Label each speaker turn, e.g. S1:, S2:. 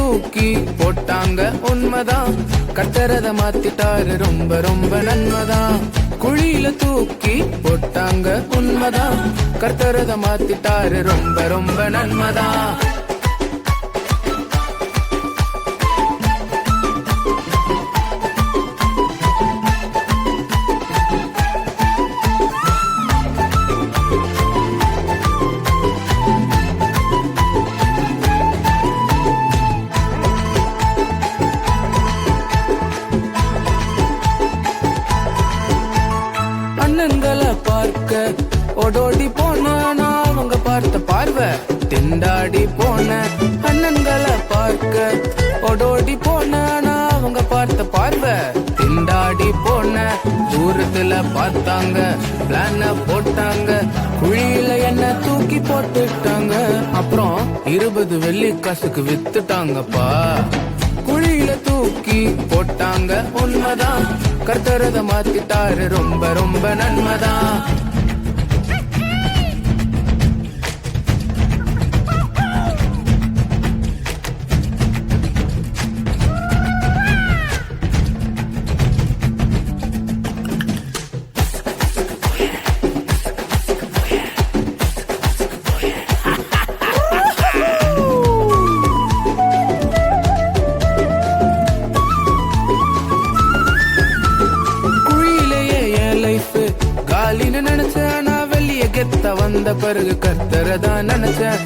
S1: தூக்கி போட்டாங்க உண்மைதான், கத்தரத மாத்திட்டாரு ரொம்ப ரொம்ப நன்மைதான். குழியில தூக்கி போட்டாங்க உண்மைதான், கத்தரத மாத்திட்டாரு ரொம்ப ரொம்ப நன்மைதான். அண்ணன்களை பார்க்க ஓடோடி போன நான் அவங்க பார்த்த பார்வை திண்டாடி போன. அண்ணன்களை பார்க்க ஓடோடி போன நான் அவங்க பார்த்த பார்வை திண்டாடி போன. தூரத்துல பார்த்தாங்க, பிளான போட்டாங்க, குழியில என்ன தூக்கி போட்டுட்டாங்க. அப்புறம் 20 வெள்ளி காசுக்கு வித்துட்டாங்கப்பா. குழியில தூக்கி போட்டாங்க உண்மைதான், கர்த்தரத மாத்திட்டாரு ரொம்ப ரொம்ப நன்மைதான். காலின்னு நினைச்சேன் நான், வெளிய கெத்த வந்த பிறகு கர்த்தரதான் நினைச்சேன்.